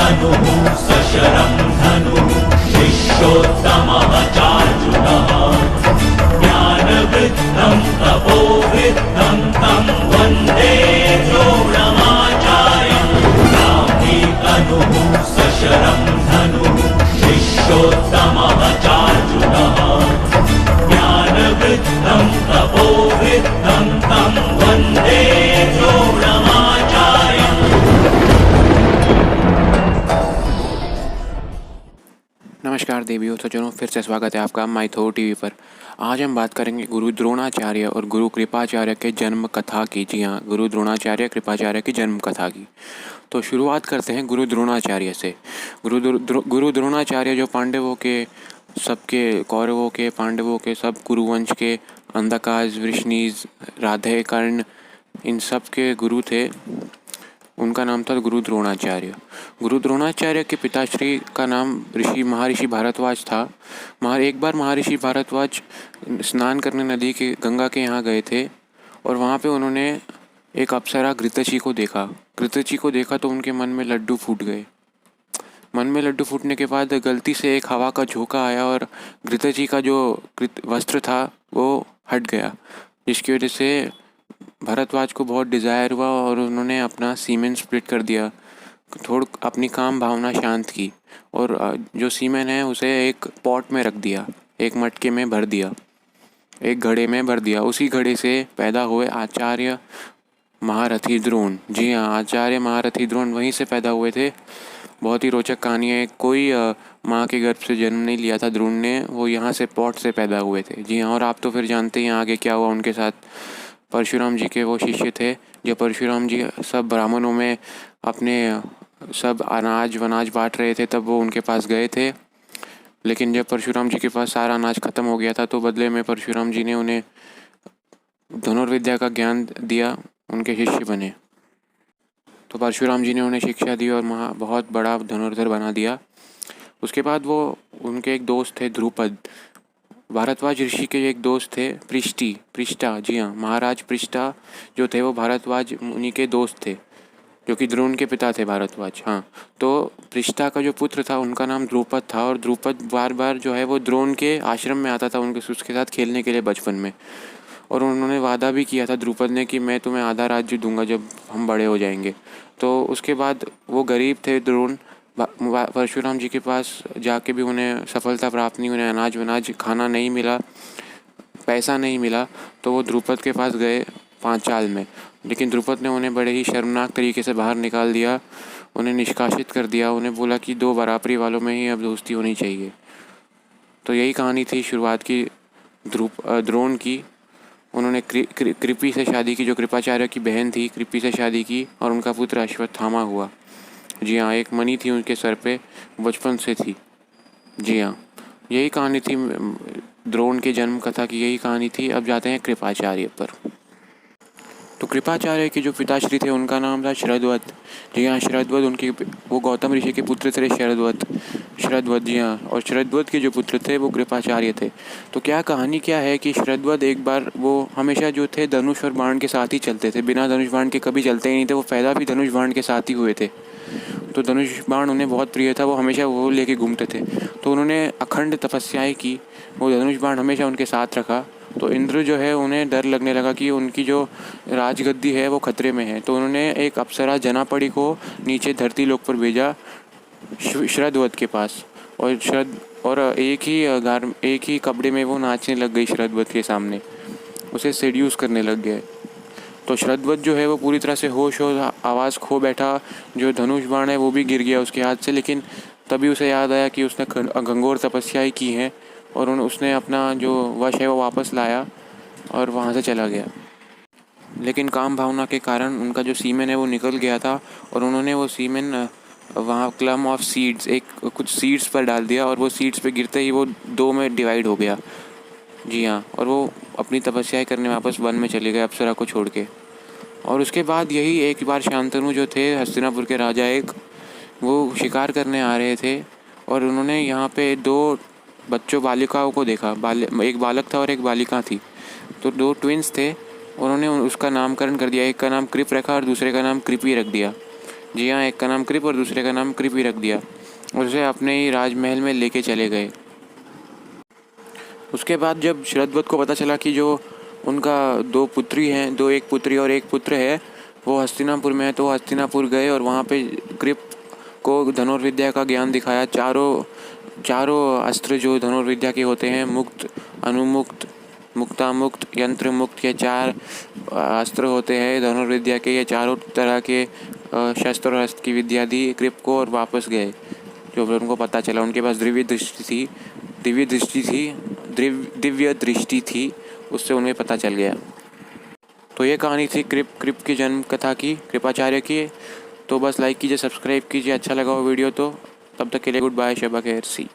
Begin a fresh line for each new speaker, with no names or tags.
तनुः सशरं धनुः शिष्योत्तमः चार्जुनः ज्ञानवृद्धं तपोवृद्धं तं वन्दे द्रोणमाचार्यं ब्राह्मी तनुः सशरं धनुः शिष्योत्तमः चार्जुनः ज्ञानवृद्धं तपोवृद्धं तं वन्दे द्रोणमाचार्यम्।
नमस्कार देवियों, तो चलो फिर से स्वागत है आपका माइथो टीवी पर। आज हम बात करेंगे गुरु द्रोणाचार्य और गुरु कृपाचार्य के जन्म कथा की। जी हाँ, गुरु द्रोणाचार्य कृपाचार्य की जन्म कथा की। तो शुरुआत करते हैं गुरु द्रोणाचार्य से। गुरु द्रोणाचार्य जो पांडवों के सबके, कौरवों के, पांडवों के, सब कुरुवंश के, अंधकाज, वृष्णिज, राधे, कर्ण, इन सब के गुरु थे। उनका नाम था गुरु द्रोणाचार्य। गुरु द्रोणाचार्य के पिताश्री का नाम महर्षि भारद्वाज था। एक बार महर्षि भारद्वाज स्नान करने नदी के, गंगा के यहाँ गए थे और वहाँ पे उन्होंने एक अप्सरा घृतची को देखा तो उनके मन में लड्डू फूट गए। मन में लड्डू फूटने के बाद गलती से एक हवा का झोंका आया और घृतची का जो वस्त्र था वो हट गया, जिसकी वजह से भारद्वाज को बहुत डिज़ायर हुआ और उन्होंने अपना सीमेन स्प्लिट कर दिया। अपनी काम भावना शांत की और जो सीमेन है उसे एक पॉट में रख दिया, एक मटके में भर दिया, एक घड़े में भर दिया। उसी घड़े से पैदा हुए आचार्य महारथी द्रोण। जी हाँ, आचार्य महारथी द्रोण वहीं से पैदा हुए थे। बहुत ही रोचक कहानी है। कोई माँ के गर्भ से जन्म नहीं लिया था द्रोण ने, वो यहाँ से पॉट से पैदा हुए थे। जी हाँ, और आप तो फिर जानते हैं आगे क्या हुआ उनके साथ। परशुराम जी के वो शिष्य थे। जब परशुराम जी सब ब्राह्मणों में अपने सब अनाज वनाज बांट रहे थे, तब वो उनके पास गए थे। लेकिन जब परशुराम जी के पास सारा अनाज खत्म हो गया था, तो बदले में परशुराम जी ने उन्हें धनुर्विद्या का ज्ञान दिया, उनके शिष्य बने। तो परशुराम जी ने उन्हें शिक्षा दी और बहुत बड़ा धनुर्धर बना दिया। उसके बाद वो उनके एक दोस्त थे ध्रुपद। भारद्वाज ऋषि के एक दोस्त थे पृष्ठा। जी हाँ, महाराज पृष्ठा जो थे वो भारद्वाज मुनि के दोस्त थे, जो कि द्रोण के पिता थे भारद्वाज। हाँ, तो पृष्ठा का जो पुत्र था उनका नाम द्रुपद था और द्रुपद बार बार जो है वो द्रोण के आश्रम में आता था उसके साथ खेलने के लिए बचपन में। और उन्होंने वादा भी किया था द्रुपद ने कि मैं तुम्हें आधा राज्य दूंगा जब हम बड़े हो जाएंगे। तो उसके बाद वो गरीब थे द्रोण, परशुराम जी के पास जाके भी उन्हें सफलता प्राप्त नहीं, उन्हें अनाज वनाज खाना नहीं मिला, पैसा नहीं मिला। तो वो द्रुपद के पास गए पांचाल में, लेकिन द्रुपद ने उन्हें बड़े ही शर्मनाक तरीके से बाहर निकाल दिया, उन्हें निष्कासित कर दिया। उन्हें बोला कि दो बराबरी वालों में ही अब दोस्ती होनी चाहिए। तो यही कहानी थी शुरुआत की द्रोण की। उन्होंने कृपि से शादी की, जो कृपाचार्य की बहन थी, कृपि से शादी की और उनका पुत्र अश्वत्थामा हुआ। जी हाँ, एक मणि थी उनके सर पे, बचपन से थी। जी हाँ, यही कहानी थी द्रोण के जन्म कथा की, यही कहानी थी। अब जाते हैं कृपाचार्य पर। तो कृपाचार्य के जो पिताश्री थे उनका नाम था शरद्वत। जी हाँ, शरद्वत वो गौतम ऋषि के पुत्र थे शरद्वत। जी हाँ, और शरद्वत के जो पुत्र थे वो कृपाचार्य थे। तो कहानी क्या है कि शरद्वत एक बार, वो हमेशा जो थे धनुष और बाण के साथ ही चलते थे, बिना धनुष बाण के कभी चलते ही नहीं थे। वो पैदा भी धनुष बाण के साथ ही हुए थे, तो धनुष बाण उन्हें बहुत प्रिय था, वो हमेशा वो लेके घूमते थे। तो उन्होंने अखंड तपस्याएं की, वो धनुष बाण हमेशा उनके साथ रखा। तो इंद्र जो है उन्हें डर लगने लगा कि उनकी जो राजगद्दी है वो खतरे में है। तो उन्होंने एक अप्सरा जनापड़ी को नीचे धरती लोक पर भेजा शरद्वत के पास, और एक ही कपड़े में वो नाचने लग गई शरद्वत के सामने, उसे सेड्यूस करने लग गए। तो शरद्वत जो है वो पूरी तरह से होश आवाज़ खो बैठा। जो धनुष बाण है वो भी गिर गया उसके हाथ से, लेकिन तभी उसे याद आया कि उसने घंघोर तपस्याएं की हैं और उसने अपना जो वश है वो वापस लाया और वहाँ से चला गया। लेकिन काम भावना के कारण उनका जो सीमेन है वो निकल गया था और उन्होंने वो सीमेन वहाँ क्लम ऑफ सीड्स, कुछ सीड्स पर डाल दिया और वो सीड्स पे गिरते ही वो दो में डिवाइड हो गया। जी हाँ, और वो अपनी तपस्याएं करने वापस वन में चले गए अप्सरा को छोड़ के। और उसके बाद यही एक बार शांतनु जो थे हस्तिनापुर के राजा, वो शिकार करने आ रहे थे और उन्होंने यहाँ पे दो बालिकाओं को देखा। एक बालक था और एक बालिका थी। तो दो ट्विंस थे, उन्होंने उसका नामकरण कर दिया। एक का नाम कृप रखा और दूसरे का नाम कृपी रख दिया। जी हाँ, एक का नाम कृप और दूसरे का नाम कृपी रख दिया और उसे अपने ही राजमहल में लेके चले गए। उसके बाद जब शरद्वत को पता चला कि जो उनका दो पुत्री हैं, एक पुत्री और एक पुत्र है, वो हस्तिनापुर में है, तो वो हस्तिनापुर गए और वहाँ पे कृप को धनुर्विद्या का ज्ञान दिखाया। चारों अस्त्र जो धनुर्विद्या के होते हैं, मुक्त, अनुमुक्त, मुक्तामुक्त, यंत्र मुक्त, ये 4 अस्त्र होते हैं धनुर्विद्या के। ये चारों तरह के शस्त्र और अस्त्र की विद्या दी कृप को और वापस गए। जो उनको पता चला, उनके पास दिव्य दृष्टि थी, उससे उन्हें पता चल गया। तो ये कहानी थी कृप की जन्म कथा की, कृपाचार्य की। तो बस लाइक कीजिए, सब्सक्राइब कीजिए, अच्छा लगा हो वीडियो तो। तब तक के लिए गुड बाय, शब खैर, सी।